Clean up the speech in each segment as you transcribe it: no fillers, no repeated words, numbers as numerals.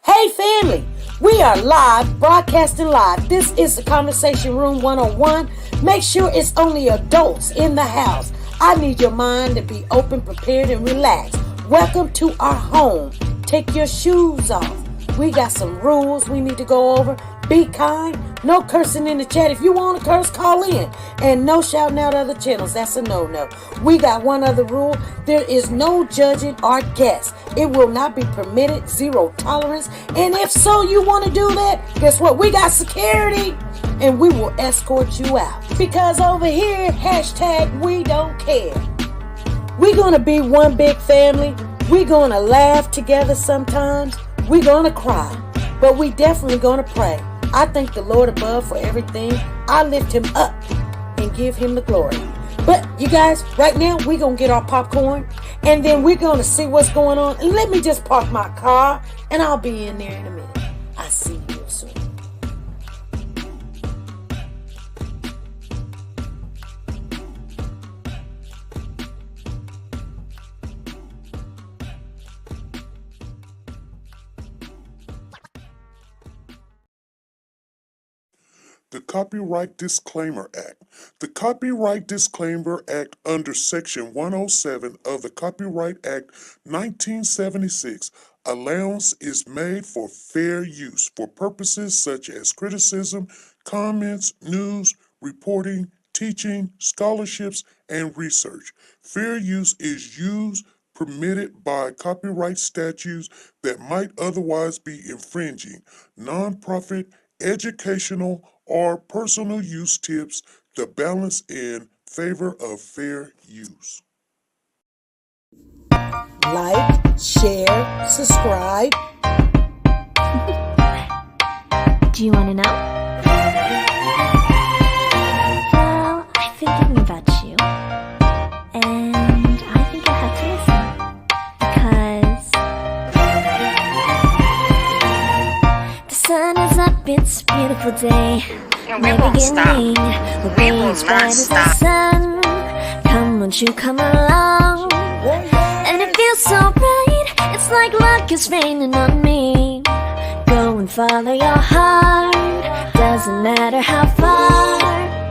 Hey family, we are live, broadcasting live. This is the Conversation Room 101. Make sure it's only adults in the house. I need your mind to be open, prepared, and relaxed. Welcome to our home. Take your shoes off. We got some rules we need to go over. Be kind. No cursing in the chat. If you want to curse, call in. And no shouting out other channels. That's a no-no. We got one other rule. There is no judging our guests. It will not be permitted. Zero tolerance. And if so, you want to do that, guess what? We got security. And we will escort you out. Because over here, hashtag we don't care. We're going to be one big family. We're going to laugh together sometimes. We're going to cry. But we definitely going to pray. I thank the Lord above for everything. I lift him up and give him the glory. But you guys, right now, we're going to get our popcorn. And then we're going to see what's going on. And let me just park my car. And I'll be in there in a minute. I'll see you real soon. The Copyright Disclaimer Act. The Copyright Disclaimer Act under Section 107 of the Copyright Act 1976, allowance is made for fair use for purposes such as criticism, comments, news, reporting, teaching, scholarships, and research. Fair use is used permitted by copyright statutes that might otherwise be infringing. Nonprofit, educational, or personal use tips the balance in favor of fair use. Like, share, subscribe. Do you want to know? Well, I've been thinking about you, and I think you'll have to listen, because the sun is up, it's a beautiful day. We won't stop. We will not stop. Sun. Come, won't you come along? And it feels so right. It's like luck is raining on me. Go and follow your heart. Doesn't matter how far.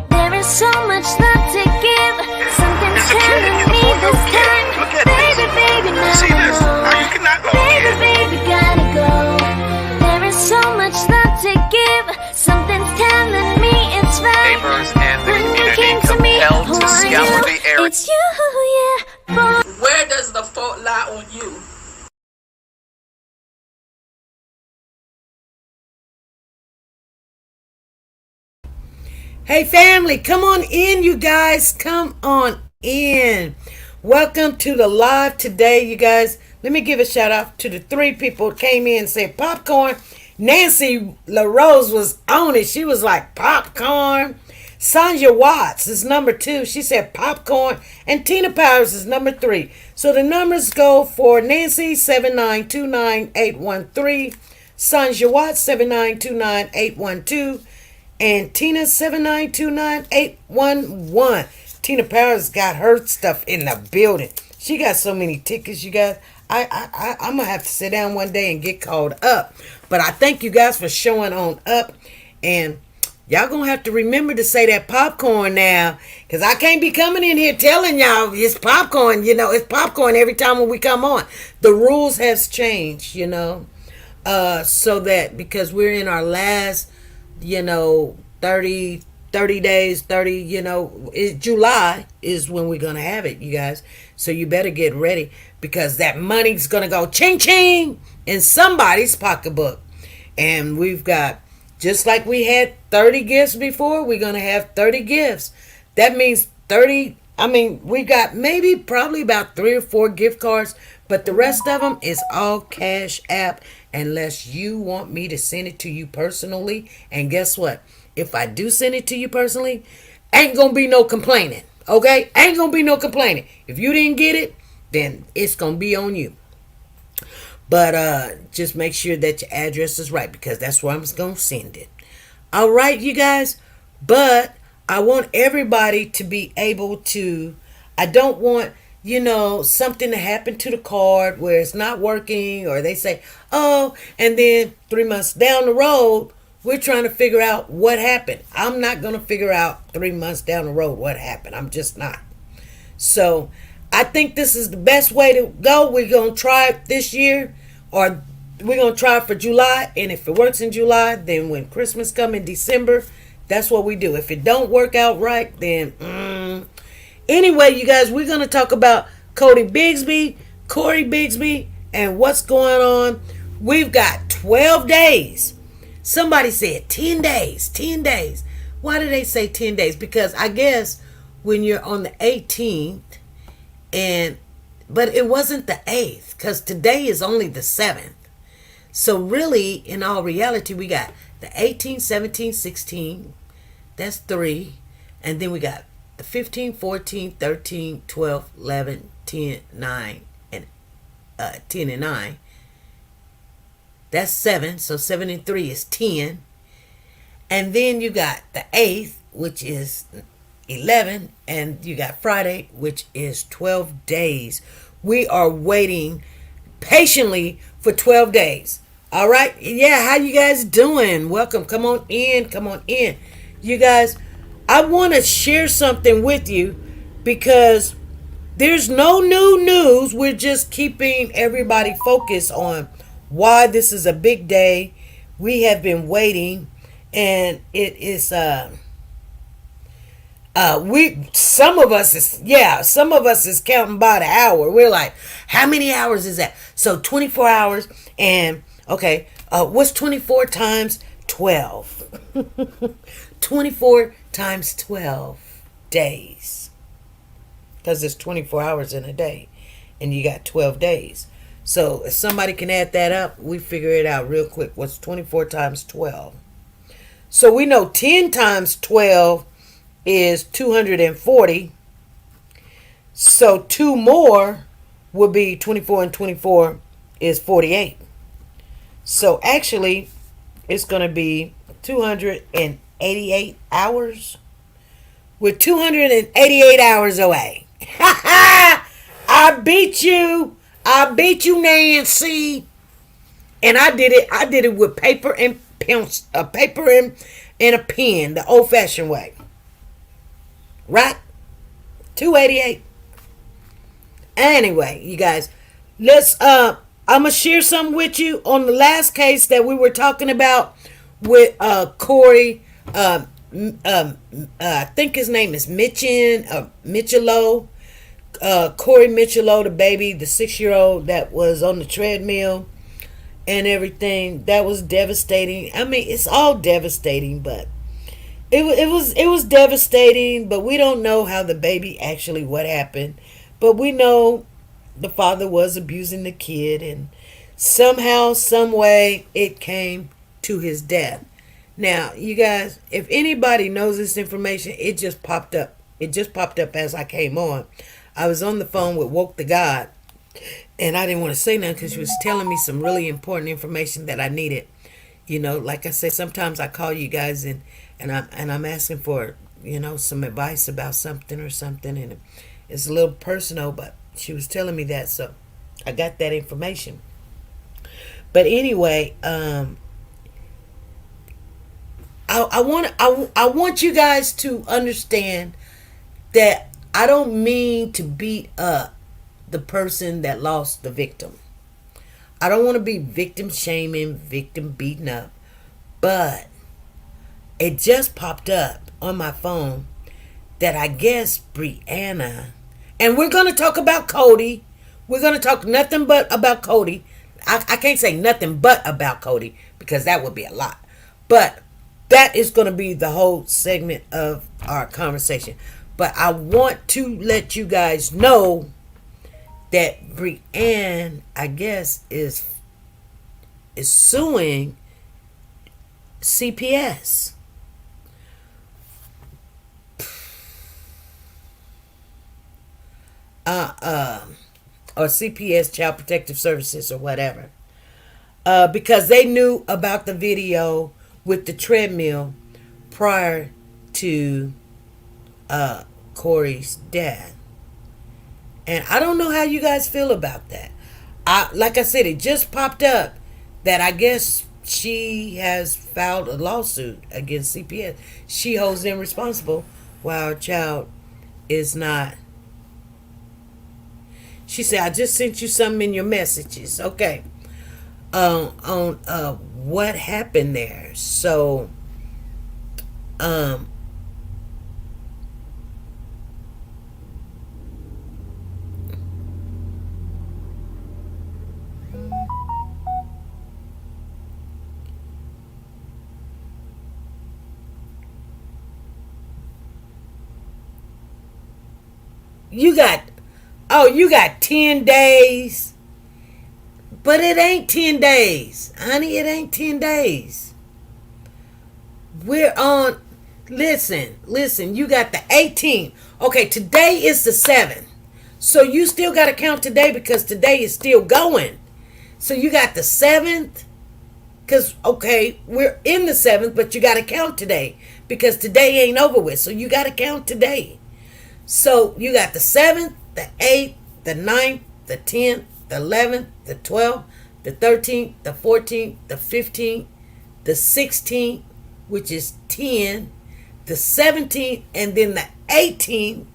There is so much love to give. Something's telling me this time. Baby, baby, now. See this? Now you cannot go. Baby, baby, gotta go. There is so much love to give. Something's telling me it's right. Neighbors and the When you community came to me, compelled to who are scour you? the area. It's you, yeah, boy. Where does the fault lie on you? Hey family, come on in, you guys. Come on in. Welcome to the live today, you guys. Let me give a shout out to the three people who came in and said popcorn. Nancy LaRose was on it. She was like popcorn. Sonja Watts is number 2. She said popcorn. And Tina Powers is number 3. So the numbers go for Nancy 7929813, Sonja Watts 7929812, and Tina 7929811. Tina Powers got her stuff in the building. She got so many tickets, you guys. I'm gonna have to sit down one day and get called up. But I thank you guys for showing on up, and y'all gonna have to remember to say that popcorn now, because I can't be coming in here telling y'all it's popcorn. You know, it's popcorn every time when we come on. The rules has changed, you know, so that because we're in our last, you know, 30 days, July is when we're gonna have it, you guys. So you better get ready, because that money's gonna go ching ching in somebody's pocketbook. And we've got, just like we had 30 gifts before, we're gonna have 30 gifts. That means 30. We got probably about 3 or 4 gift cards, but the rest of them is all Cash App, unless you want me to send it to you personally. And guess what? If I do send it to you personally, ain't gonna be no complaining. Okay? Ain't gonna be no complaining. If you didn't get it, then it's gonna be on you. But just make sure that your address is right, because that's where I'm gonna send it. All right, you guys. But I want everybody to be able to. I don't want something that happened to the card where it's not working, or they say, oh, and then 3 months down the road, we're trying to figure out what happened. I'm not going to figure out 3 months down the road what happened. I'm just not. So I think this is the best way to go. We're going to try it this year, or we're going to try it for July. And if it works in July, then when Christmas comes in December, that's what we do. If it don't work out right, then anyway, you guys, we're going to talk about Codi Bigsby, Cory Bigsby, and what's going on. We've got 12 days. Somebody said 10 days. 10 days. Why did they say 10 days? Because I guess when you're on the 18th, but it wasn't the 8th, because today is only the 7th. So really, in all reality, we got the 18, 17, 16. That's 3. And then we got the 15, 14, 13, 12, 11, 10, 9, and 10 and 9. That's 7. So 7 and 3 is 10. And then you got the 8th, which is 11. And you got Friday, which is 12 days. We are waiting patiently for 12 days. All right? Yeah, how you guys doing? Welcome. Come on in. Come on in. You guys, I want to share something with you because there's no new news. We're just keeping everybody focused on why this is a big day. We have been waiting, and it is some of us is counting by the hour. We're like, how many hours is that? So 24 hours, and okay, what's 24 times 12? 24 times 12 days, because there's 24 hours in a day, and you got 12 days. So if somebody can add that up, we figure it out real quick. What's 24 times 12? So we know 10 times 12 is 240. So 2 more would be 24, and 24 is 48. So actually, it's going to be 288 hours. We're 288 hours away. I beat you. I beat you, Nancy. And I did it with paper and pencil, paper and a pen, the old-fashioned way. Right? 288. Anyway, you guys, let's I'm gonna share something with you on the last case that we were talking about with Cory. I think his name is Michelo. Cory Michelo, the baby, the 6-year-old that was on the treadmill and everything. That was devastating. I mean, it's all devastating, but it was devastating. But we don't know how the baby actually what happened. But we know the father was abusing the kid, and somehow, some way, it came to his death. Now, you guys, if anybody knows this information, it just popped up. It just popped up as I came on. I was on the phone with Woke the God, and I didn't want to say nothing because she was telling me some really important information that I needed. Like I said, sometimes I call you guys and I'm asking for, some advice about something or something, and it's a little personal, but she was telling me that, so I got that information. But anyway, I want you guys to understand that I don't mean to beat up the person that lost the victim. I don't want to be victim shaming, victim beating up. But it just popped up on my phone that I guess Brianna, and we're going to talk about Codi. We're going to talk nothing but about Codi. I can't say nothing but about Codi because that would be a lot. But that is going to be the whole segment of our conversation. But I want to let you guys know that Brianne, I guess, is suing CPS. Or CPS, Child Protective Services, or whatever. Because they knew about the video with the treadmill prior to Cory's death. And I don't know how you guys feel about that. Like I said, it just popped up that I guess she has filed a lawsuit against CPS. She holds them responsible while her child is not. She said, I just sent you something in your messages. Okay. On what happened there. So you got 10 days. But it ain't 10 days. Honey, it ain't 10 days. We're on, listen, you got the 18th. Okay, today is the 7th. So you still got to count today because today is still going. So you got the 7th. Because, okay, we're in the 7th, but you got to count today because today ain't over with. So you got to count today. So you got the 7th, the 8th, the 9th, the 10th, the 11th, the 12th, the 13th, the 14th, the 15th, the 16th, which is 10, the 17th, and then the 18th,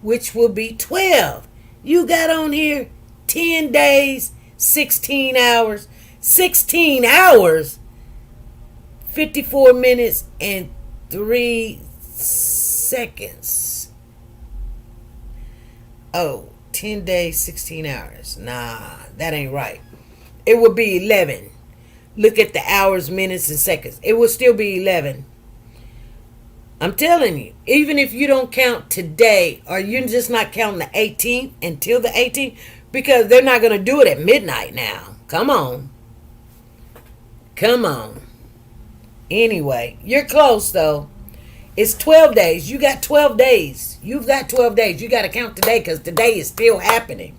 which will be 12. You got on here 10 days, 16 hours, 54 minutes, and 3 seconds. Oh, 10 days, 16 hours. Nah, that ain't right. It would be 11. Look at the hours, minutes, and seconds. It would still be 11. I'm telling you, even if you don't count today, or you're just not counting the 18th until the 18th, because they're not going to do it at midnight now. Come on. Anyway, you're close, though. It's 12 days. You got 12 days. You've got 12 days. You got to count today because today is still happening.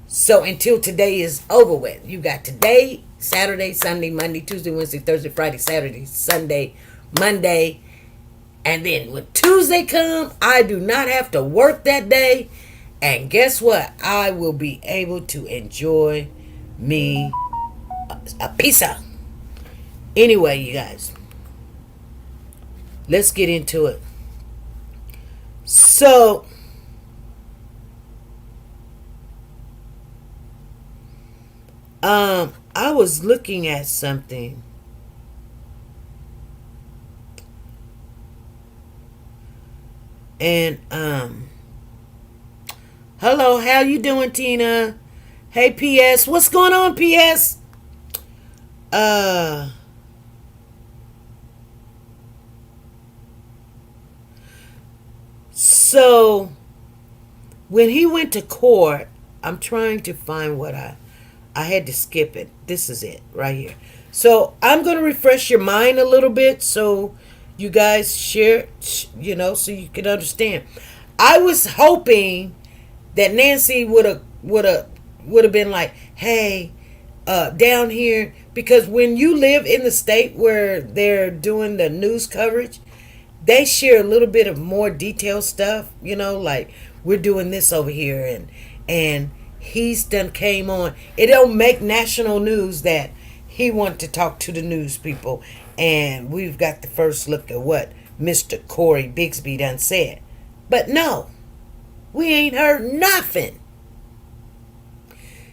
So until today is over with. You got today, Saturday, Sunday, Monday, Tuesday, Wednesday, Thursday, Friday, Saturday, Sunday, Monday. And then when Tuesday comes, I do not have to work that day. And guess what? I will be able to enjoy me a pizza. Anyway, you guys. Let's get into it. So, I was looking at something. And, hello, how you doing, Tina? Hey, PS. What's going on, PS? So, when he went to court, I'm trying to find what I had to skip it. This is it right here. So, I'm going to refresh your mind a little bit so you guys share, so you can understand. I was hoping that Nancy would have been like, hey, down here, because when you live in the state where they're doing the news coverage, they share a little bit of more detailed stuff, like we're doing this over here and he's done came on. It don't make national news that he wanted to talk to the news people, and we've got the first look at what Mr. Cory Bigsby done said. But no, we ain't heard nothing.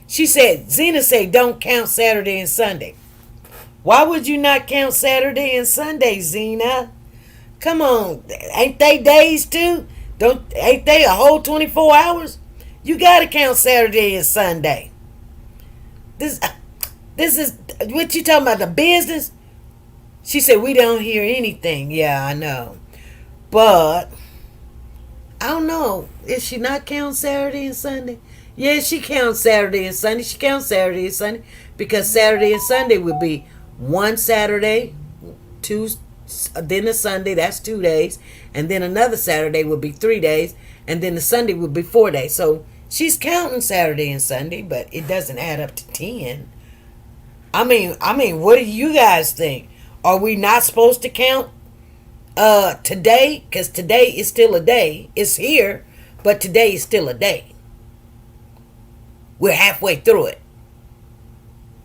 Zena said, don't count Saturday and Sunday. Why would you not count Saturday and Sunday, Zena? Come on, ain't they days too? Ain't they a whole 24 hours? You gotta count Saturday and Sunday. This is what you talking about, the business? She said we don't hear anything. Yeah, I know. But I don't know. Is she not counting Saturday and Sunday? Yeah, she counts Saturday and Sunday. She counts Saturday and Sunday because Saturday and Sunday would be one Saturday, then a Sunday, that's 2 days, and then another Saturday would be 3 days, and then the Sunday would be 4 days. So she's counting Saturday and Sunday, but it doesn't add up to 10. I mean, what do you guys think? Are we not supposed to count today? Because today is still a day. It's here, but today is still a day. We're halfway through it.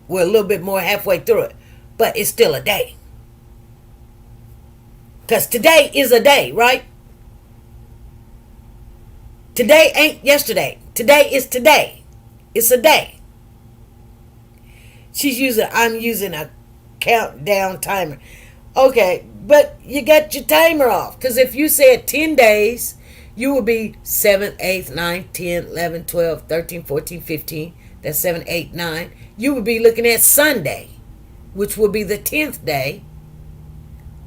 We're a little bit more halfway through it. But it's still a day. Because today is a day, right? Today ain't yesterday. Today is today. It's a day. I'm using a countdown timer. Okay, but you got your timer off. Because if you said 10 days, you would be 7, 8, 9, 10, 11, 12, 13, 14, 15. That's 7, 8, 9. You would be looking at Sunday, which will be the 10th day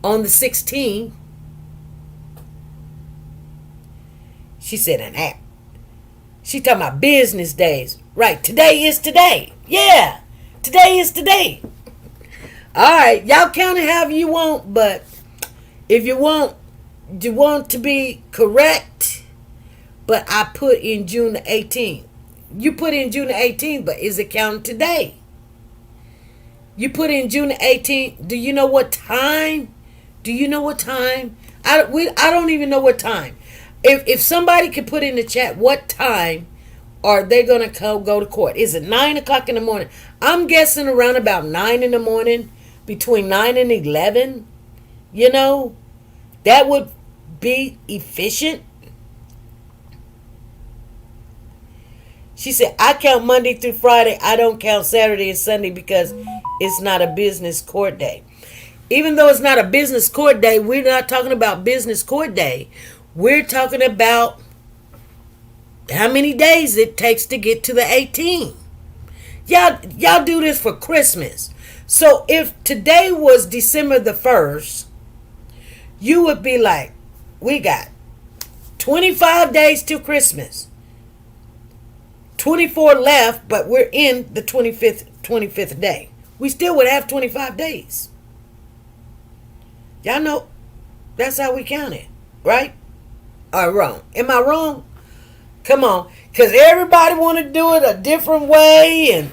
on the 16th. She said an app. She talking about business days. Right, today is today. Yeah, today is today. All right, y'all count it however you want, but if you want to be correct, but I put in June the 18th. You put in June the 18th, but is it counting today? You put in June the 18th. Do you know what time? Do you know what time? I don't even know what time. If somebody could put in the chat what time are they going to go to court? Is it 9 o'clock in the morning? I'm guessing around about 9 in the morning, between 9 and 11. You know, that would be efficient. She said, I count Monday through Friday. I don't count Saturday and Sunday because it's not a business court day. Even though it's not a business court day, we're not talking about business court day. We're talking about how many days it takes to get to the 18. Y'all do this for Christmas. So if today was December the 1st, you would be like, we got 25 days till Christmas. 24 left, but we're in the 25th day. We still would have 25 days. Y'all know that's how we count it, right? Or wrong? Am I wrong? Come on, because everybody want to do it a different way, and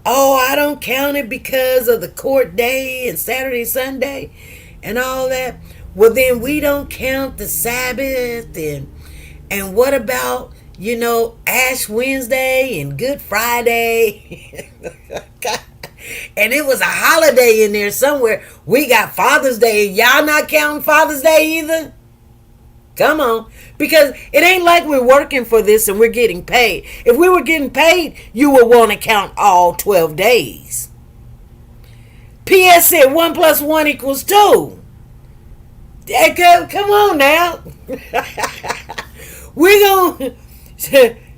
I don't count it because of the court day and Saturday, Sunday, and all that. Well, then we don't count the Sabbath, and what about Ash Wednesday and Good Friday? And it was a holiday in there somewhere. We got Father's Day. Y'all not counting Father's Day either? Come on. Because it ain't like we're working for this and we're getting paid. If we were getting paid, you would want to count all 12 days. PS said 1 + 1 = 2. Come on now. We're going...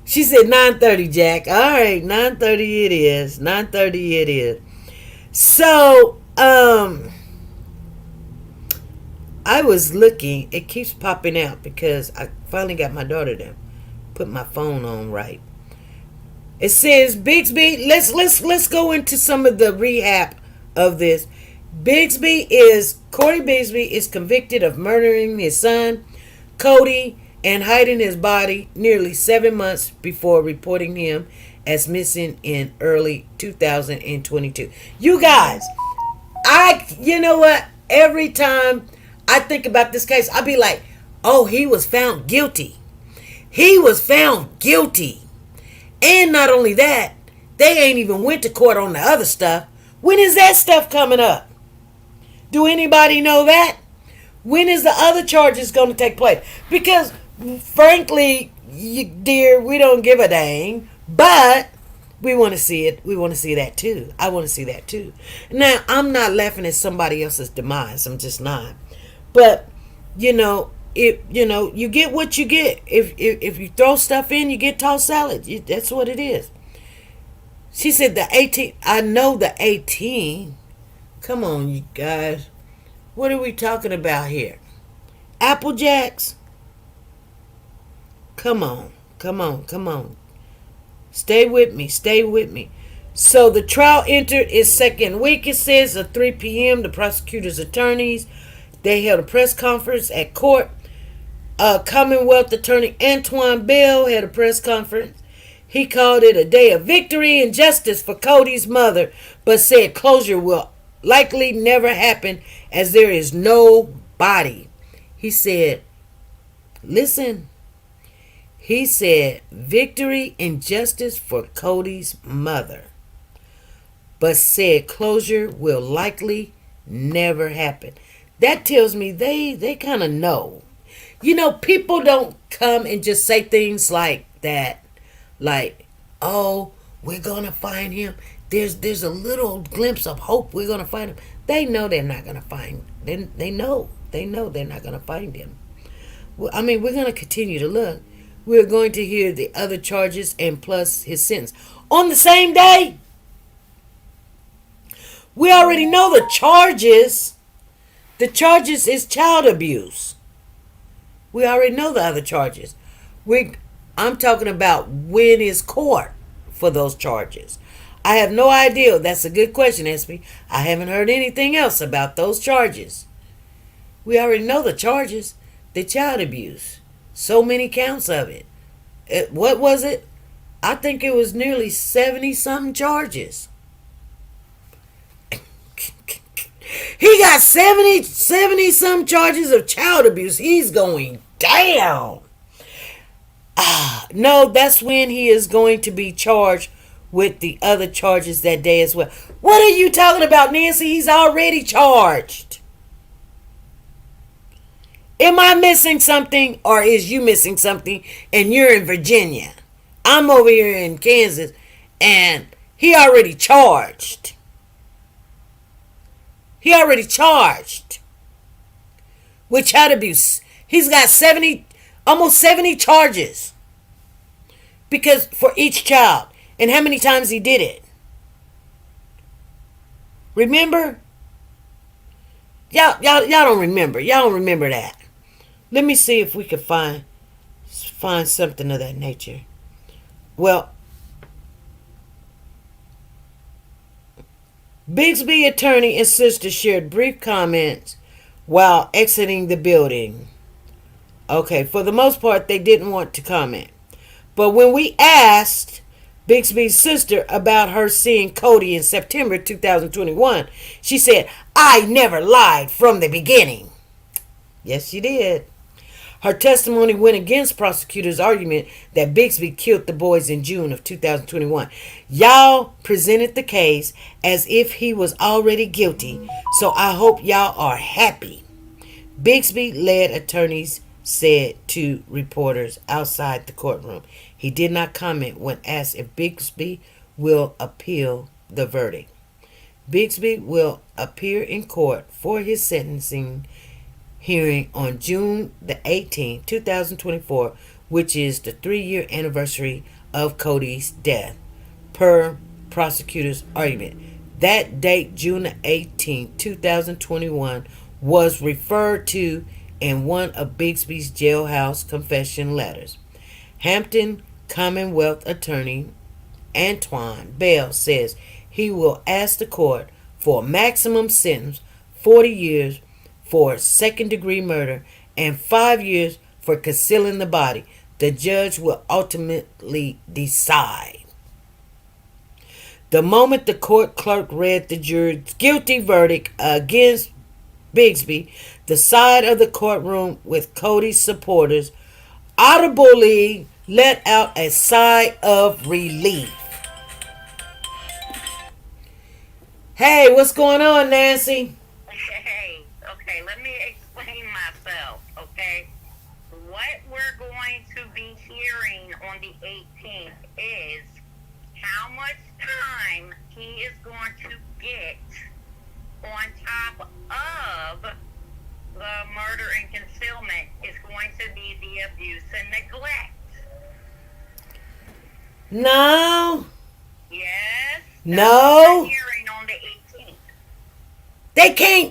She said 9:30, Jack. All right, 9:30 it is. 9:30 it is. So, I was looking. It keeps popping out because I finally got my daughter to put my phone on right. It says Bigsby. Let's go into some of the rehab of this. Cory Bigsby is convicted of murdering his son, Codi, and hiding his body nearly 7 months before reporting him as missing in early 2022. You guys, you know what? Every time I think about this case, I'll be like, oh, he was found guilty. He was found guilty. And not only that, they ain't even went to court on the other stuff. When is that stuff coming up? Do anybody know that? When is the other charges going to take place? Because frankly, dear, we don't give a dang, but we want to see it. We want to see that too. I want to see that too. Now, I'm not laughing at somebody else's demise. I'm just not. But you get what you get. If you throw stuff in, you get tossed salad. That's what it is. She said the 18. I know the 18. Come on, you guys. What are we talking about here? Apple Jacks? Come on. Stay with me. So the trial entered its second week, it says, at 3 p.m. The prosecutor's attorneys, they held a press conference at court. Commonwealth Attorney Antoine Bell had a press conference. He called it a day of victory and justice for Codi's mother, but said closure will likely never happen as there is no body. He said, listen, He said, victory and justice for Cody's mother, but said closure will likely never happen. That tells me they kind of know. You know, people don't come and just say things like that, like, oh, we're going to find him. There's a little glimpse of hope. We're going to find him. They know they're not going to find him. They know they're not going to find him. Well, I mean, we're going to continue to look. We're going to hear the other charges and plus his sentence. On the same day, we already know the charges. The charges is child abuse. We already know the other charges. I'm talking about when is court for those charges. I have no idea. That's a good question, SB. I haven't heard anything else about those charges. We already know the charges. The child abuse. So many counts of it. What was it? I think it was nearly 70-something charges. He got 70-some charges of child abuse. He's going down. No, that's when he is going to be charged with the other charges that day as well. What are you talking about, Nancy? He's already charged. Am I missing something, or is you missing something and you're in Virginia? I'm over here in Kansas and he already charged. He already charged with child abuse. He's got almost 70 charges because for each child, and how many times he did it. Remember? Y'all don't remember. Y'all don't remember that. Let me see if we can find something of that nature. Well, Bigsby attorney and sister shared brief comments while exiting the building. Okay, for the most part, they didn't want to comment. But when we asked Bigsby's sister about her seeing Cody in September 2021, she said, I never lied from the beginning. Yes, she did. Her testimony went against prosecutors' argument that Bigsby killed the boys in June of 2021. Y'all presented the case as if he was already guilty, so I hope y'all are happy. Bigsby-led attorneys said to reporters outside the courtroom. He did not comment when asked if Bigsby will appeal the verdict. Bigsby will appear in court for his sentencing hearing on June the 18th, 2024, which is the 3-year anniversary of Cody's death, per prosecutor's argument. That date, June the 18th, 2021, was referred to in one of Bigsby's jailhouse confession letters. Hampton Commonwealth attorney Antoine Bell says he will ask the court for a maximum sentence, 40 years for second-degree murder and 5 years for concealing the body. The judge will ultimately decide. The moment the court clerk read the jury's guilty verdict against Bigsby, the side of the courtroom with Cody's supporters audibly let out a sigh of relief. Hey, what's going on, Nancy? Hey, okay, let me explain myself, okay? What we're going to be hearing on the 18th is how much time he is going to get on top of the murder and concealment is going to be the abuse and neglect. No. Yes? No. Hearing on the 18th.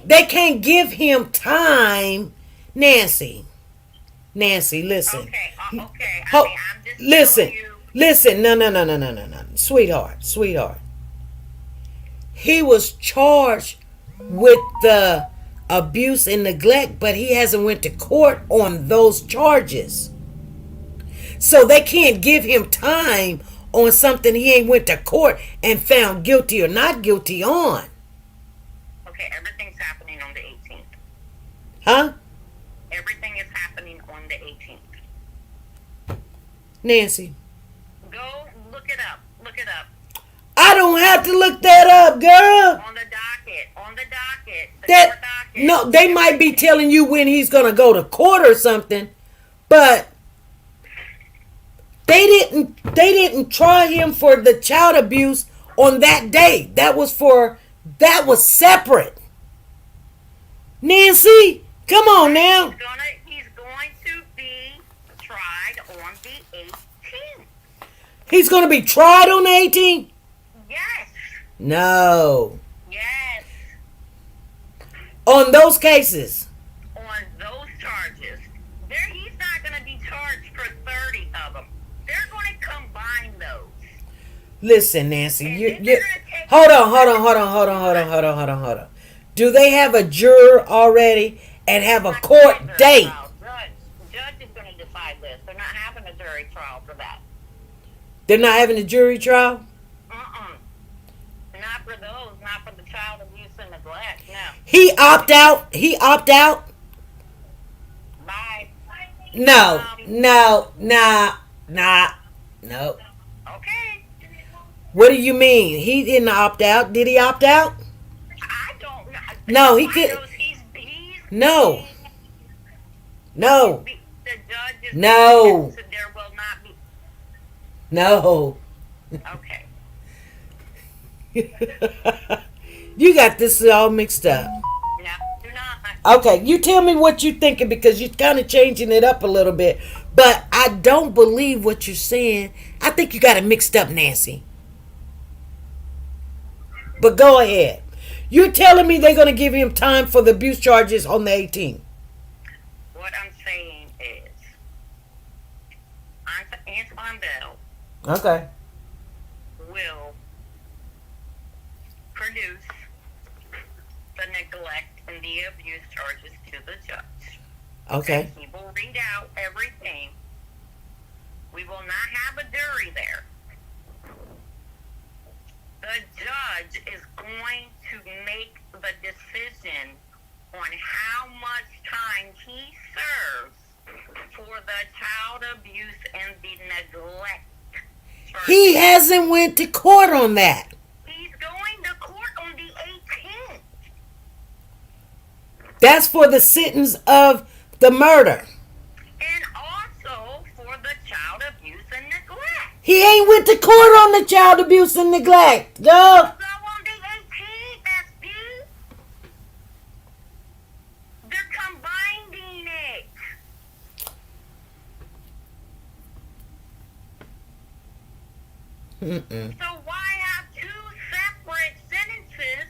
They can't give him time, Nancy. Nancy, listen. Okay, okay. Ho- I'm just listen. telling you. Listen. No. Sweetheart. He was charged with the abuse and neglect, but he hasn't went to court on those charges. So they can't give him time on something he ain't went to court and found guilty or not guilty on. Okay, everything's happening on the 18th. Huh? Everything is happening on the 18th. Nancy. Go look it up. Look it up. I don't have to look that up, girl. On the docket. On the docket. The That court docket. no, they might be telling you when he's gonna go to court or something, but they didn't try him for the child abuse on that day. That was separate. Nancy, come on now. He's going to be tried on the 18th. He's gonna be tried on the 18th? Yes. No. Yes. On those cases. On those charges. He's not going to be charged for 30 of them. They're going to combine those. Listen, Nancy, And you then they're gonna take- hold on. Do they have a juror already and have a court date? Judge is going to decide this. They're not having a jury trial for that. They're not having a jury trial? Not for those. Not for the child abuse and neglect. No. He opt out? Bye. No. Okay. What do you mean? He didn't opt out. Did he opt out? I don't know. No, he Why could. knows No. No. The judge is No. so there will not be. No. Okay. You got this all mixed up. No, do not. Okay, you tell me what you're thinking because you're kind of changing it up a little bit. But I don't believe what you're saying. I think you got it mixed up, Nancy. But go ahead. You're telling me they're going to give him time for the abuse charges on the 18th. What I'm saying is, Antoine Bell Okay. will produce the neglect and the abuse charges to the judge. Okay. He will read out everything. We will not have a jury there. The judge is going to make the decision on how much time he serves for the child abuse and the neglect charges. He hasn't went to court on that. He's going to court on the 18th. That's for the sentence of the murder. And also for the child abuse and neglect. He ain't went to court on the child abuse and neglect. Go. So on the 18th, SP, they're combining it. So why have two separate sentences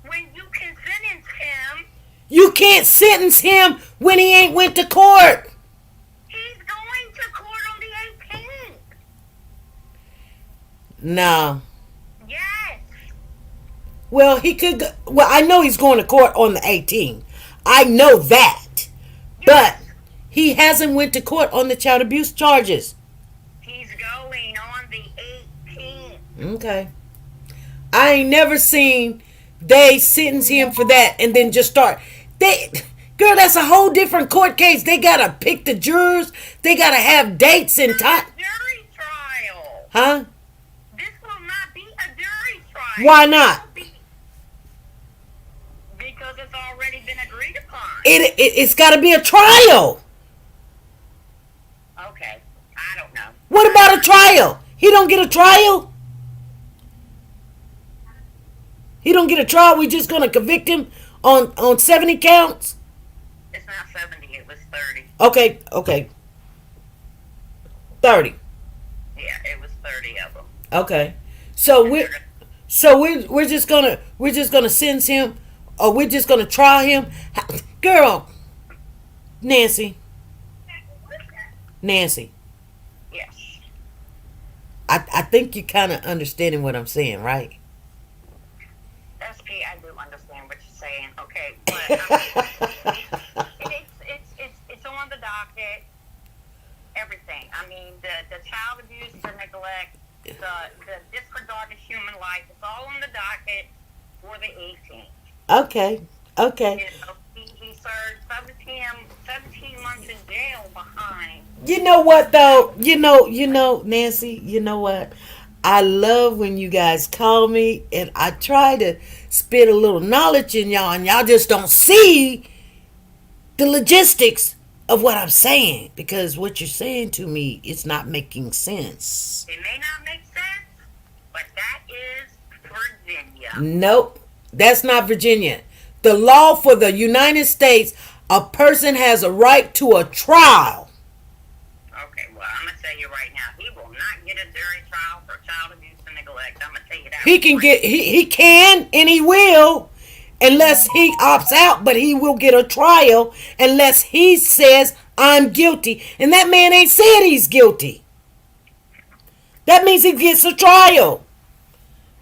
when you can sentence him? You can't sentence him when he ain't went to court. He's going to court on the 18th. No. Yes. Well, he could go, well, I know he's going to court on the 18th. I know that. But he hasn't went to court on the child abuse charges. He's going on the 18th. Okay. I ain't never seen they sentence him for that and then just start. Girl, that's a whole different court case. They gotta pick the jurors. They gotta have dates and time. Jury trial. Huh? This will not be a jury trial. Why not? Because it's already been agreed upon. It's gotta be a trial. Okay. I don't know. What about a trial? He don't get a trial? He don't get a trial? We just gonna convict him on 70 counts? It's not 70, it was 30. Okay. 30. Yeah, it was 30 of them. Okay. So we're just gonna sentence him, or we're just gonna try him. Girl, Nancy. Yes. I think you kind of understanding what I'm saying, right? SP, I do understand what you're saying. Okay, but it's on the docket. Everything. I mean, the child abuse, the neglect, the disregard of human life. It's all on the docket for the 18th. Okay. You know, he served 17 months in jail behind You know what though? Nancy, you know what? I love when you guys call me and I try to spit a little knowledge in y'all and y'all just don't see the logistics of what I'm saying because what you're saying to me is not making sense. It may not make sense, but that is Virginia. Nope, that's not Virginia. The law for the United States, a person has a right to a trial. Okay, well, I'm going to tell you right now, he will not get a jury trial for child abuse and neglect. I'm going to tell you that. He can and he will unless he opts out, but he will get a trial unless he says I'm guilty. And that man ain't said he's guilty. That means he gets a trial.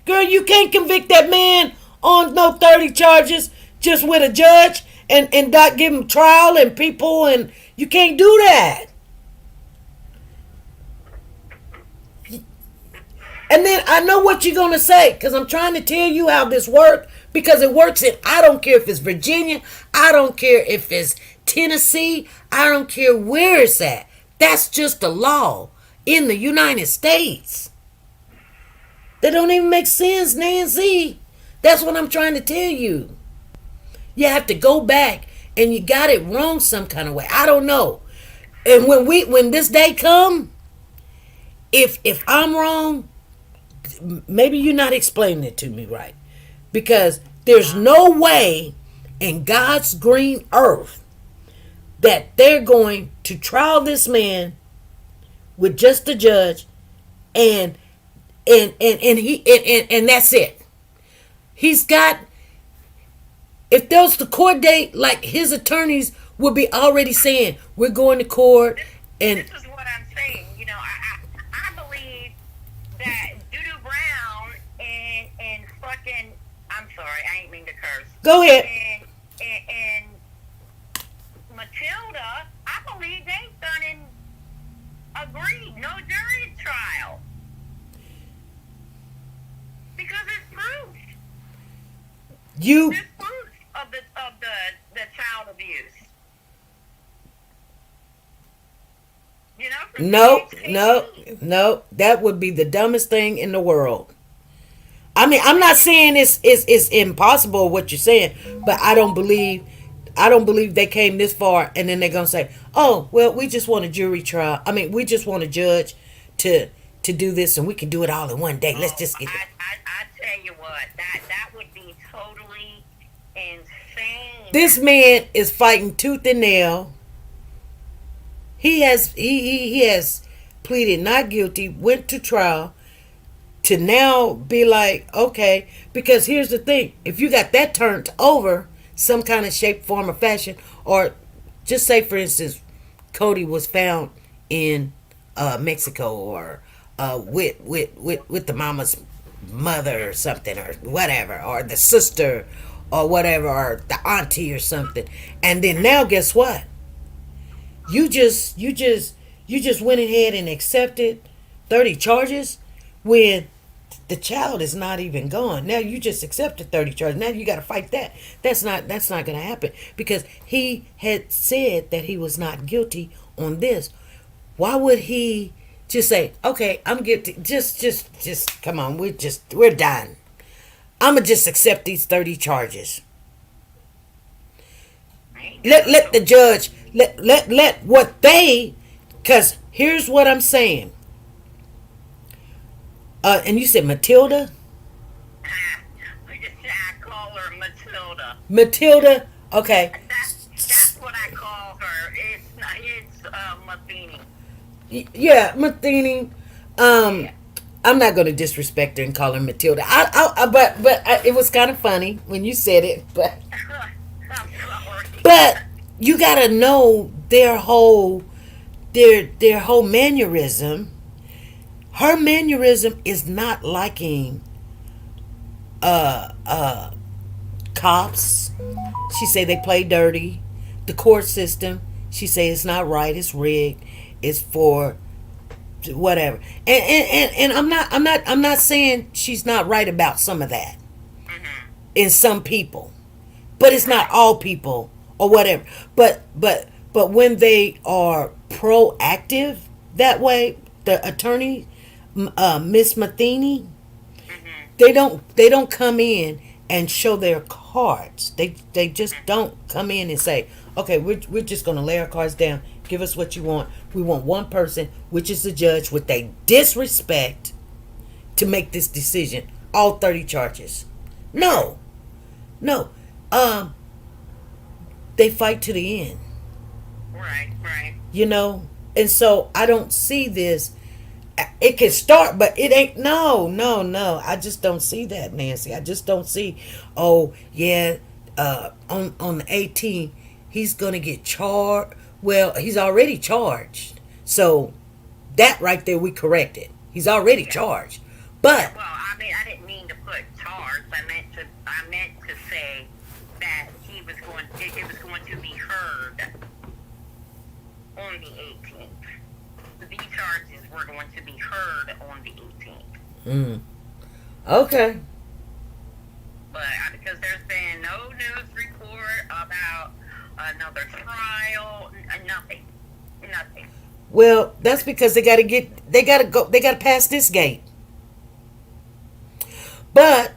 Girl, you can't convict that man on no 30 charges just with a judge and not give him trial and people, and you can't do that. And then I know what you're going to say because I'm trying to tell you how this works because it works in, I don't care if it's Virginia, I don't care if it's Tennessee, I don't care where it's at. That's just the law in the United States. That don't even make sense, Nancy. That's what I'm trying to tell you. You have to go back and you got it wrong some kind of way. I don't know. And when this day come, if I'm wrong, maybe you're not explaining it to me right. Because there's no way in God's green earth that they're going to trial this man with just the judge and that's it. He's got, if there was the court date, like his attorneys would be already saying, we're going to court. And this is what I'm saying. You know, I believe that Doodoo Brown and fucking, I'm sorry, I ain't mean to curse. Go ahead. And Matilda, I believe they done and agreed, no jury trial. Because it's proof. There's proof of the child abuse. You know, no. That would be the dumbest thing in the world. I mean, I'm not saying it's impossible what you're saying, but I don't believe they came this far and then they're gonna say, oh, well, we just want a jury trial. I mean, we just want a judge to do this and we can do it all in one day. Let's just get it. I tell you what, that would be totally insane. This man is fighting tooth and nail. He has pleaded not guilty, went to trial, to now be like, okay, because here's the thing. If you got that turned over, some kind of shape, form, or fashion, or just say, for instance, Cody was found in Mexico or with the mama's mother or something or whatever, or the sister or whatever, or the auntie or something. And then now guess what? You just went ahead and accepted 30 charges when the child is not even gone. Now you just accepted 30 charges. Now you got to fight that. That's not going to happen because he had said that he was not guilty on this. Why would he just say, "Okay, I'm guilty. Just come on. We're done. I'm going to just accept these 30 charges." Let the judge let what they, because here's what I'm saying. And you said Matilda? I call her Matilda. Matilda? Okay. That's what I call her. It's Matheny. Yeah, Matheny. I'm not going to disrespect her and call her Matilda. But it was kind of funny when you said it. But I'm sorry. But you gotta know their whole mannerism. Her mannerism is not liking cops. She say they play dirty. The court system, she say it's not right, it's rigged, it's for whatever. And I'm not saying she's not right about some of that. In some people. But it's not all people or whatever. But when they are proactive that way. The attorney, Miss Matheny, they don't come in and show their cards. They just don't come in and say, okay, we're just gonna lay our cards down. Give us what you want. We want one person, which is the judge, with a disrespect to make this decision. All 30 charges. No. No. They fight to the end. Right, right. You know? And so I don't see this. It can start, but it ain't. No. I just don't see that, Nancy. I just don't see, oh, yeah, on the 18th, he's going to get charged. Well, he's already charged. So that right there, we corrected. He's already charged. But Well, I mean, I didn't mean to put charged. I meant to say that it was going to be heard on the 18th. These charges were going to be heard on the 18th. okay. But because there's been no news report about another trial, nothing. Well, that's because they got to pass this gate. But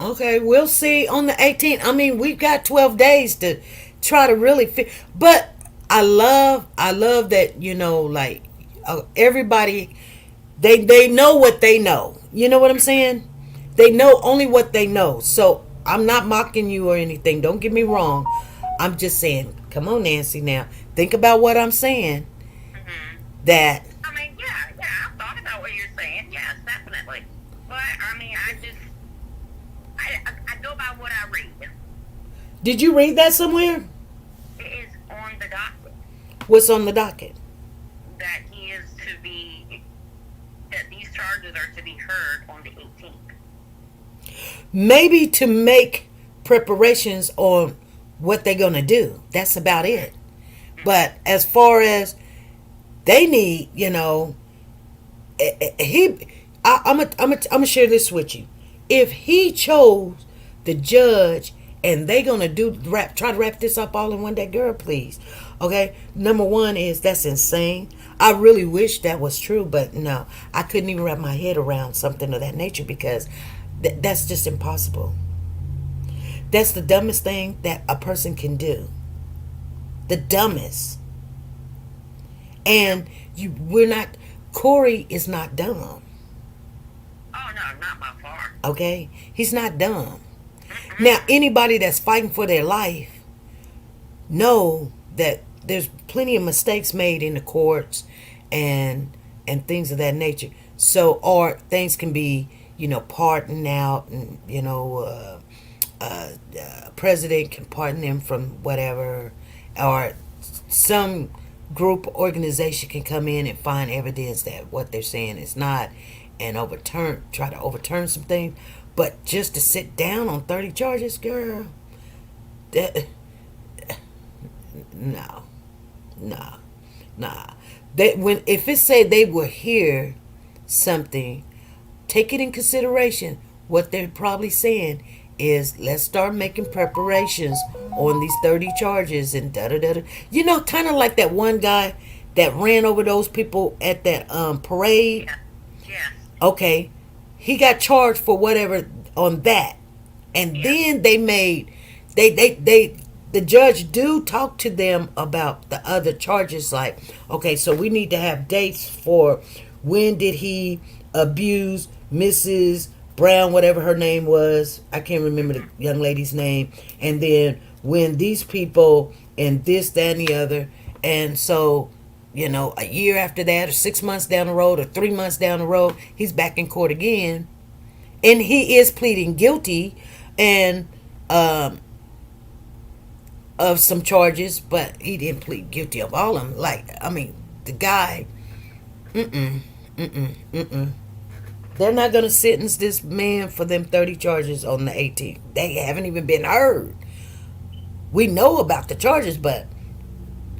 okay, we'll see on the 18th. I mean, we've got 12 days to try to really fit. But I love that, you know, like everybody, they know what they know. You know what I'm saying? They know only what they know. So I'm not mocking you or anything. Don't get me wrong. I'm just saying, come on, Nancy. Now think about what I'm saying. That I mean, yeah, I thought about what you're saying. Yes, definitely. But I mean, I go by what I read. did you read that somewhere? It is on the docket What's on the docket? that these charges are to be heard on the 18th. Maybe to make preparations on what they're gonna do. That's about it. But as far as they need, you know, I'm gonna share this with you. If he chose the judge and they gonna try to wrap this up all in one day, girl, please. Okay, number one is that's insane. I really wish that was true, but no, I couldn't even wrap my head around something of that nature because that's just impossible. That's the dumbest thing that a person can do. The dumbest. And Cory is not dumb. Oh no, not by far. Okay? He's not dumb. Now, anybody that's fighting for their life know that there's plenty of mistakes made in the courts and things of that nature. So, or things can be, you know, pardoned out, and, you know, president can pardon them from whatever, or some group or organization can come in and find evidence that what they're saying is not, and try to overturn some things. But just to sit down on 30 charges, girl, no. If it say they will hear something, take it in consideration. What they're probably saying is, let's start making preparations on these 30 charges and da-da-da-da. You know, kind of like that one guy that ran over those people at that parade. Yeah. Okay, he got charged for whatever on that. And then the judge do talk to them about the other charges, like, okay, so we need to have dates for when did he abuse Mrs. Brown, whatever her name was. I can't remember the young lady's name. And then when these people and this, that, and the other. And so, you know, a year after that, or 6 months down the road, or 3 months down the road, he's back in court again. And he is pleading guilty and of some charges, but he didn't plead guilty of all of them. Like, I mean, the guy, they're not going to sentence this man for them 30 charges on the 18th. They haven't even been heard. We know about the charges, but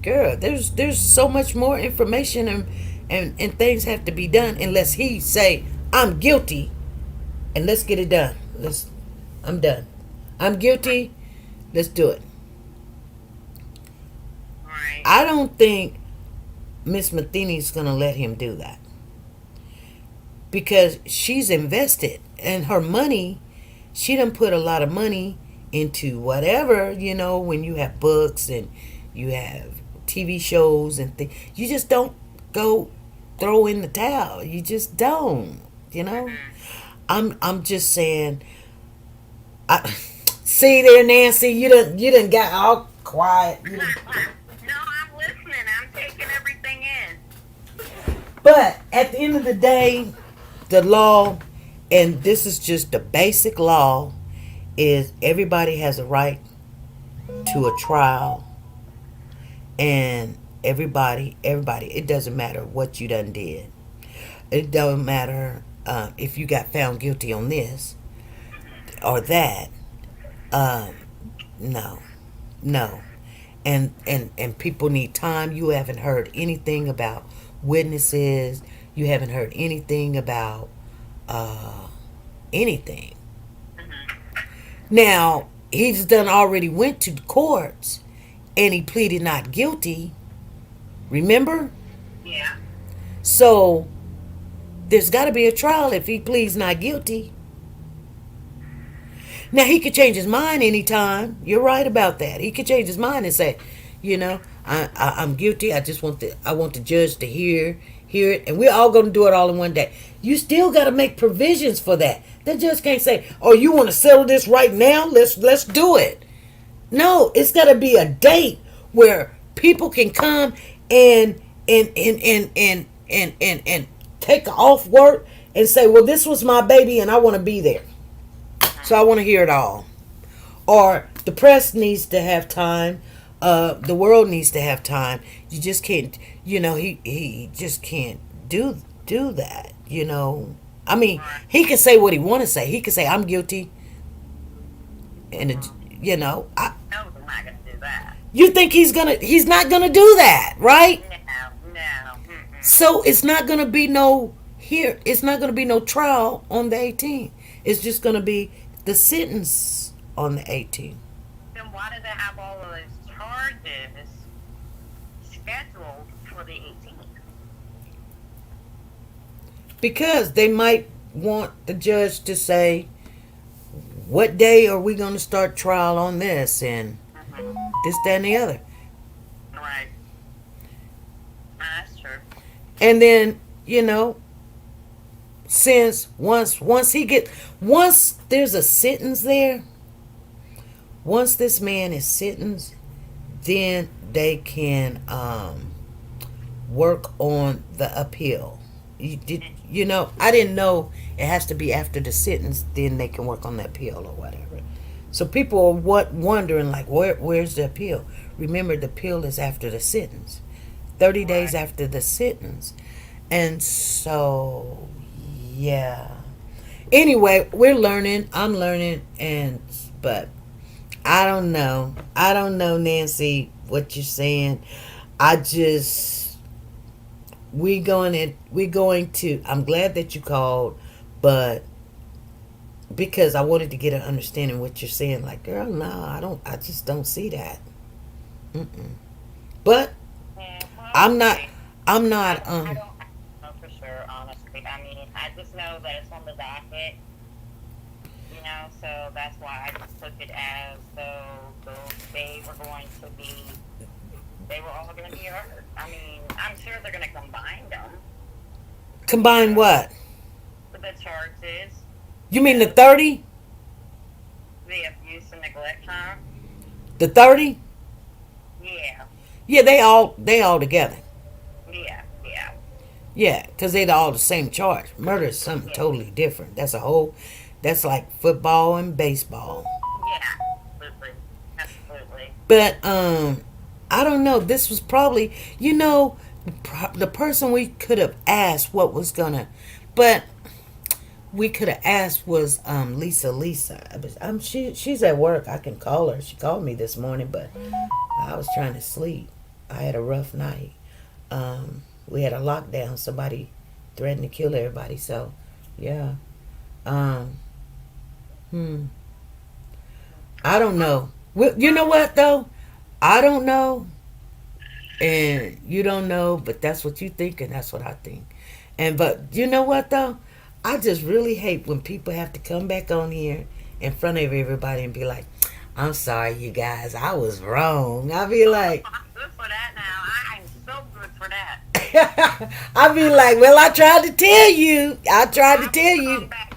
girl, there's so much more information and things have to be done unless he say, I'm guilty, and let's get it done. I'm done. I'm guilty. Let's do it. Right. I don't think Miss Matheny's gonna let him do that because she's invested and her money. She done put a lot of money into whatever, when you have books and you have TV shows and things. You just don't go throw in the towel. You just don't, I'm just saying. See there, Nancy, you done got all quiet. No, I'm listening. I'm taking everything in. But at the end of the day, the law, and this is just the basic law, is everybody has a right to a trial. And everybody, it doesn't matter what you done did. It doesn't matter if you got found guilty on this or that. No. And people need time. You haven't heard anything about witnesses. You haven't heard anything about anything. Now, he's done already went to the courts and he pleaded not guilty. Remember? Yeah. So there's got to be a trial if he pleads not guilty. Now, he could change his mind anytime. You're right about that. He could change his mind and say, I'm guilty. I want the judge to hear it, and we're all going to do it all in one day. You still got to make provisions for that. The judge can't say, "Oh, you want to settle this right now? Let's do it." No, it's got to be a date where people can come and take off work and say, "Well, this was my baby, and I want to be there." So I want to hear it all. Or the press needs to have time. The world needs to have time. You just can't, he just can't do that, I mean, he can say what he want to say. He can say, "I'm guilty." And, No, they're not going to do that. You think he's not going to do that, right? No. Mm-mm. So it's not going to be it's not going to be no trial on the 18th. It's just going to be the sentence on the 18th. Then why do they have all of those charges scheduled for the 18th? Because they might want the judge to say, "What day are we going to start trial on this?" And this, that, and the other. Right. That's true. And then, since once there's a sentence there, once this man is sentenced, then they can work on the appeal. I didn't know it has to be after the sentence, then they can work on the appeal or whatever. So people are wondering, like, where's the appeal? Remember, the appeal is after the sentence, 30 days after the sentence. And so, yeah. Anyway, we're learning. I'm learning, but I don't know. I don't know, Nancy, what you're saying. We're going to. I'm glad that you called, but because I wanted to get an understanding of what you're saying. Like, girl, no, I just don't see that. But Yeah, well, I'm not. I don't know for sure, honestly. I mean, I just know that it's on the docket, so that's why I just took it as though they were all going to be heard. I mean, I'm sure they're going to combine them. Combine what? With the charges, You mean the 30? the abuse and neglect, huh? The 30? Yeah, Yeah, they all together. yeah. Yeah, because they're all the same charge. Murder is something totally different. That's like football and baseball. Yeah, absolutely. But I don't know. This was probably, the person we could have asked what was gonna, but we could have asked was Lisa. She's at work. I can call her. She called me this morning, but I was trying to sleep. I had a rough night. We had a lockdown. Somebody threatened to kill everybody. So, yeah. I don't know. You know what though? I don't know And you don't know, but that's what you think, and that's what I think. But you know what though? I just really hate when people have to come back on here in front of everybody and be like, "I'm sorry, you guys, I was wrong." I be like, I'm good for that now. I'm so good for that. I be like, "Well, I tried to tell you. I tried to tell Come you." back.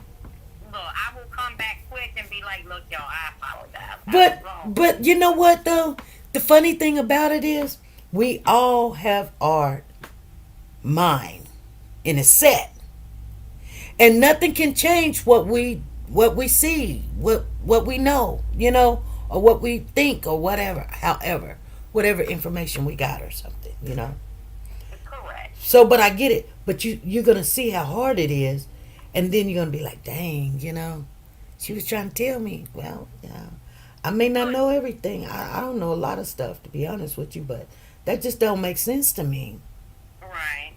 Look, I will come back quick and be like, look, y'all, I apologize. I But was wrong. but you know what though? The funny thing about it is we all have our mind in a set. And nothing can change what we see, what we know, or what we think or whatever, however, whatever information we got or something. Correct. So but I get it. But you're gonna see how hard it is, and then you're gonna be like, dang, she was trying to tell me. Well, yeah. I may not know everything. I don't know a lot of stuff, to be honest with you, but that just don't make sense to me. Right.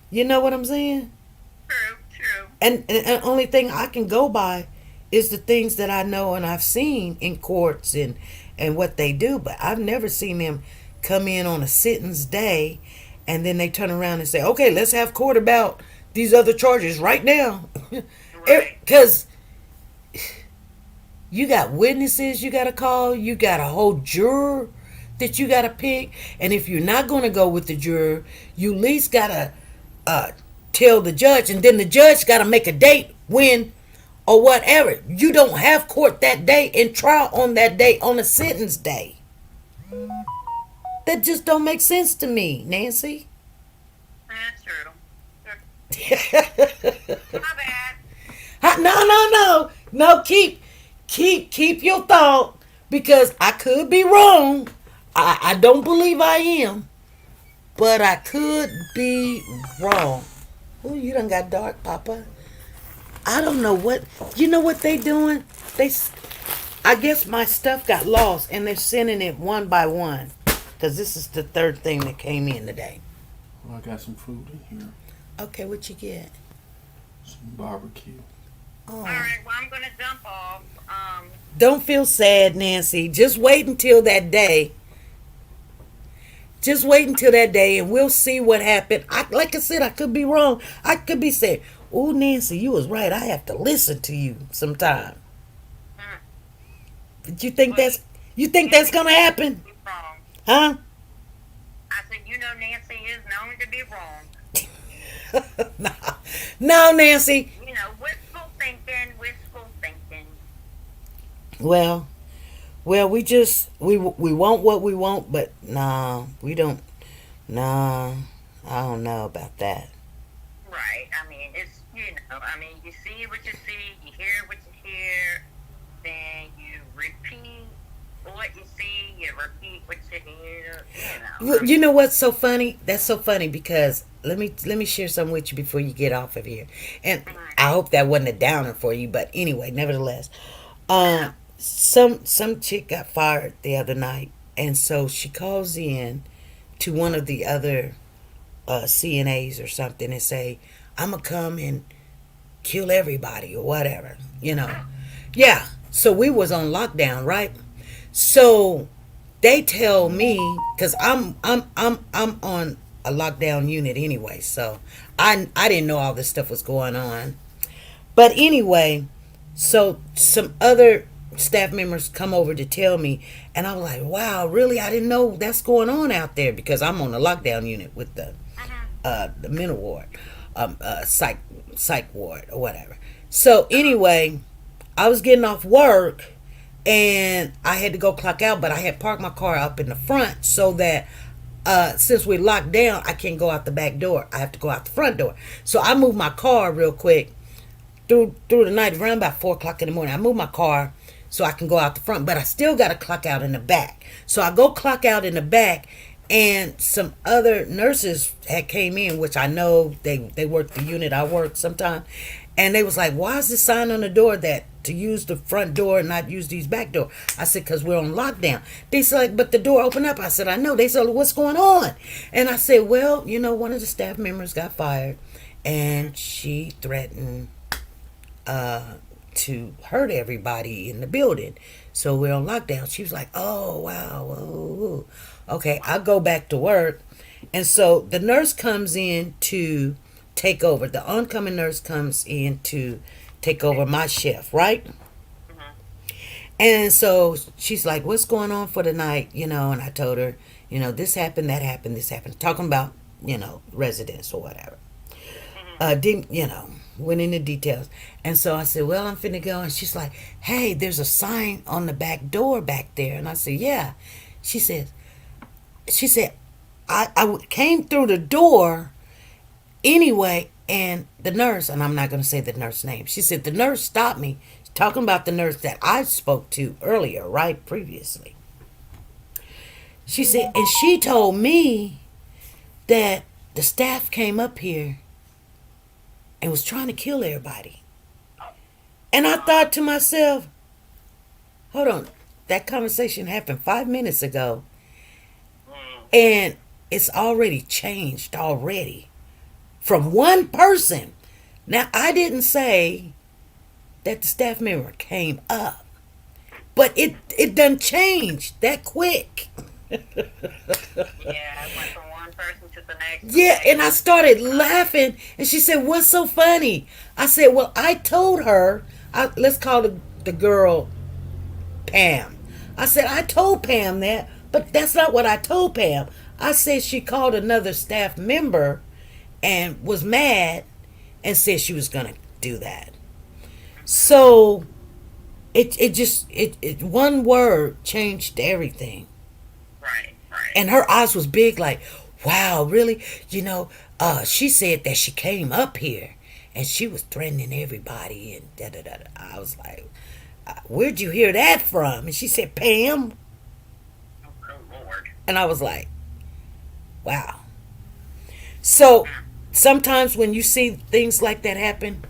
You know what I'm saying? True. And the only thing I can go by is the things that I know and I've seen in courts and what they do. But I've never seen them come in on a sittings day and then they turn around and say, okay, let's have court about these other charges right now. Right. Because you got witnesses you got to call. You got a whole juror that you got to pick. And if you're not going to go with the juror, you at least got to tell the judge. And then the judge got to make a date when or whatever. You don't have court that day and trial on that day on a sentence day. That just don't make sense to me, Nancy. That's true. My bad. No, keep your thought, because I could be wrong. I don't believe I am, but I could be wrong. Oh, you done got dark, Papa. I don't know what, you know what they doing? I guess my stuff got lost and they're sending it one by one, because this is the third thing that came in today. Well, I got some food in here. Okay, what you get? Some barbecue. Oh. All right, well, I'm going to jump off. Don't feel sad, Nancy. Just wait until that day. Just wait until that day and we'll see what happened. Like I said, I could be wrong. I could be saying, oh, Nancy, you was right. I have to listen to you sometime. But you think that's going to happen? Be wrong. Huh? I said, Nancy is known to be wrong. No, Nancy. Wishful thinking. Well, we want what we want, but nah, we don't. Nah, I don't know about that. Right. I mean, it's, you see what you see, you hear what you hear, then you repeat what you see, you repeat what you hear, Well, you know what's so funny? That's so funny because let me share something with you before you get off of here. And I hope that wasn't a downer for you, but anyway, nevertheless, some chick got fired the other night, and so she calls in to one of the other CNAs or something and say, I'm gonna come and kill everybody or whatever, Yeah. So we was on lockdown, right? So they tell me, because I'm on a lockdown unit anyway, so I didn't know all this stuff was going on. But anyway, so some other staff members come over to tell me, and I'm like, wow, really? I didn't know that's going on out there, because I'm on the lockdown unit with the mental ward, psych ward or whatever. So anyway, I was getting off work and I had to go clock out, but I had parked my car up in the front so that since we locked down, I can't go out the back door. I have to go out the front door. So I moved my car real quick through the night, around about 4 o'clock in the morning. I moved my car so I can go out the front, but I still got to clock out in the back. So I go clock out in the back, and some other nurses had came in, which I know they work the unit I work sometime, and they was like, why is this sign on the door that to use the front door and not use these back door? I said, because we're on lockdown. They said, but the door opened up. I said, I know. They said, what's going on? And I said, well, one of the staff members got fired, and she threatened to hurt everybody in the building. So we're on lockdown. She was like, oh, wow. Whoa. Okay, I go back to work. And so the nurse comes in to take over. The oncoming nurse comes in to take over my shift, right? And so she's like, what's going on for the night? And I told her, this happened, that happened, this happened. Talking about, residents or whatever. Didn't, went into details. And so I said, well, I'm finna go. And she's like, hey, there's a sign on the back door back there. And I said, yeah. She said, I came through the door anyway, and the nurse, and I'm not going to say the nurse name, she said, the nurse stopped me, talking about the nurse that I spoke to earlier, right, previously. She said, and she told me that the staff came up here and was trying to kill everybody. And I thought to myself, hold on, that conversation happened 5 minutes ago. And it's already changed already from one person. Now, I didn't say that the staff member came up, but it done changed that quick. Yeah, it went from one person to the next. Yeah, and I started laughing, and she said, what's so funny? I said, well, I told her, let's call the girl Pam. I said, I told Pam that, but that's not what I told Pam. I said she called another staff member and was mad and said she was going to do that. So it just one word changed everything. Right. And her eyes was big like, wow, really? She said that she came up here and she was threatening everybody and da-da-da-da. I was like, where'd you hear that from? And she said, Pam. Oh, Lord. And I was like, wow. So sometimes when you see things like that happen,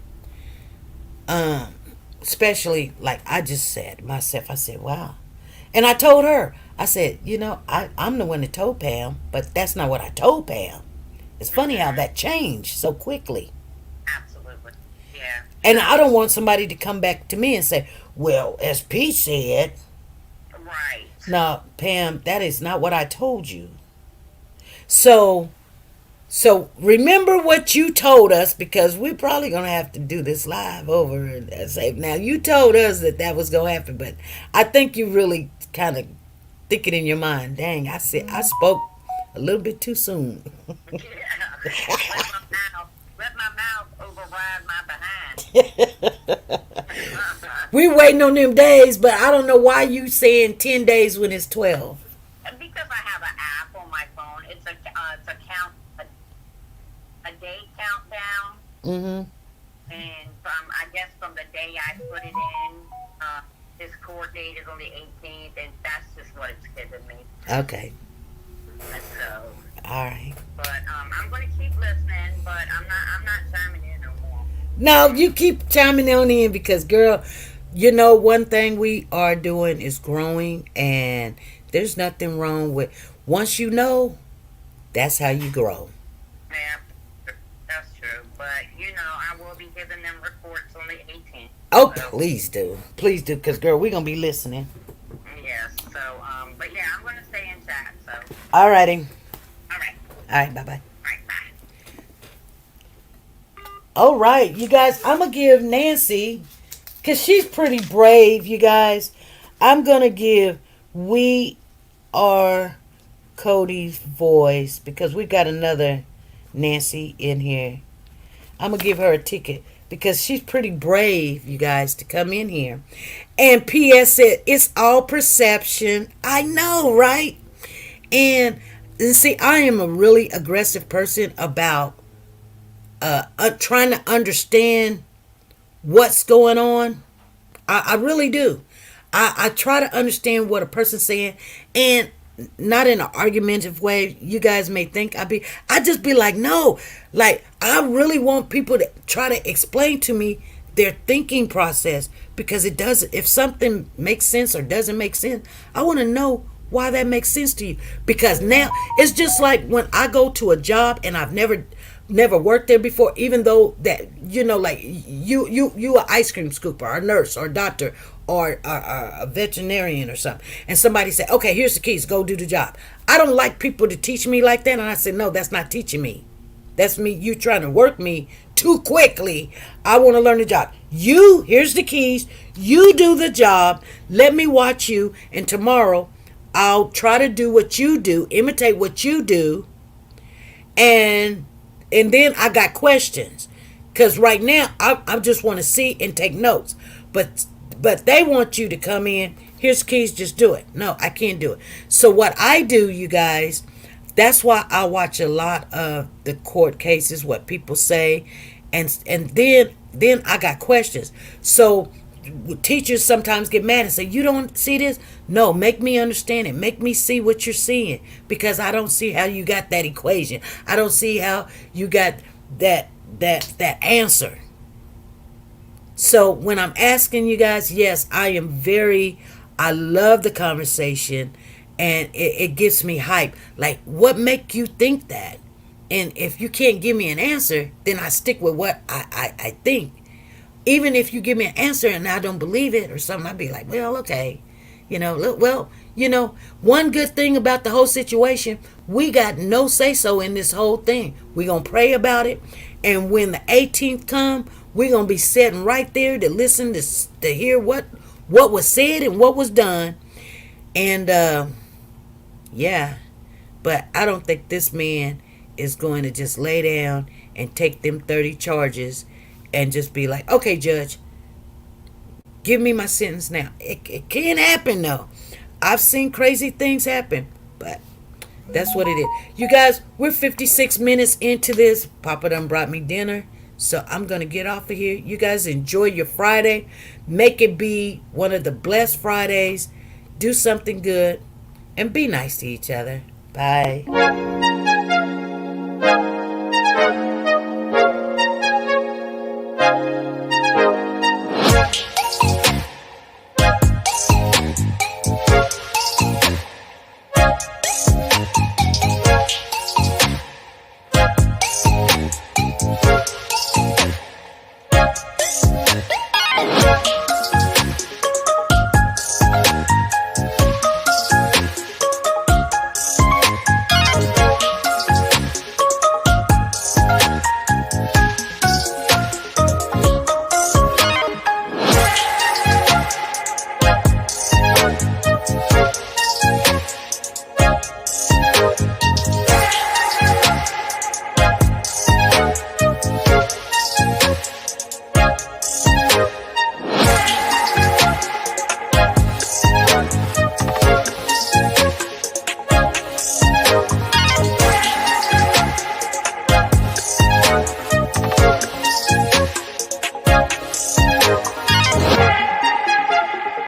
especially like I just said myself, I said, wow. And I told her, I said, I'm the one that told Pam, but that's not what I told Pam. It's funny how that changed so quickly. Absolutely. Yeah. And I don't want somebody to come back to me and say, well, as P said. Right. No, Pam, that is not what I told you. So remember what you told us, because we're probably going to have to do this live over and say, now you told us that was going to happen, but I think you really kind of think it in your mind. Dang, I spoke a little bit too soon. Yeah. Let my mouth override my behind. We waiting on them days, but I don't know why you saying 10 days when it's 12. Because I have an app on my phone. It's a day countdown. Mm-hmm. And from the day I put it in, this court date is on the 18th, and that's just what it's giving me. Okay. And so. All right. But I'm going to keep listening, but I'm not chiming in no more. No, you keep chiming on in because, girl, one thing we are doing is growing, and there's nothing wrong with, once you know, that's how you grow. Yeah, that's true. But, I will be giving them reports on the 18th. Oh, so. Please do. Please do, because, girl, we're going to be listening. Yes, so, but yeah, I'm going to stay in chat, so. All righty. All right. All right, bye-bye. All right, bye. All right, you guys, I'm going to give Nancy, because she's pretty brave, you guys, I'm going to give We Are Cody's voice, because we got another Nancy in here. I'm going to give her a ticket, because she's pretty brave, you guys, to come in here. And P.S. said, it's all perception. I know, right? And see, I am a really aggressive person about trying to understand what's going on. I really do. I try to understand what a person's saying, and not in an argumentative way. You guys may think I just be like, no, like I really want people to try to explain to me their thinking process, because it does. If something makes sense or doesn't make sense, I want to know why that makes sense to you. Because now it's just like when I go to a job and I've never never worked there before, even though that, you know, like you an ice cream scooper or a nurse or a doctor or a veterinarian or something, and somebody said, okay, here's the keys, go do the job. I don't like people to teach me like that. And I said, no, that's not teaching me. That's me, you trying to work me too quickly. I want to learn the job. Here's the keys, you do the job, let me watch you, and tomorrow I'll try to do what you do, imitate what you do, and then I got questions, because right now I just want to see and take notes, but they want you to come in, here's the keys, just do it. No, I can't do it. So what I do, you guys, that's why I watch a lot of the court cases, what people say, and then I got questions. So teachers sometimes get mad and say, you don't see this? No, make me understand it. Make me see what you're seeing, because I don't see how you got that equation. I don't see how you got that answer. So when I'm asking you guys, yes, I love the conversation, and it gives me hype. Like, what make you think that? And if you can't give me an answer, then I stick with what I think. Even if you give me an answer and I don't believe it or something, I'd be like, well, okay. One good thing about the whole situation, we got no say-so in this whole thing. We're going to pray about it. And when the 18th come, we're going to be sitting right there to listen, to hear what was said and what was done. And, yeah. But I don't think this man is going to just lay down and take them 30 charges and just be like, okay, judge, give me my sentence now. It can't happen, though. I've seen crazy things happen, but that's what it is. You guys, we're 56 minutes into this. Papa done brought me dinner, so I'm going to get off of here. You guys enjoy your Friday. Make it be one of the blessed Fridays. Do something good, and be nice to each other. Bye.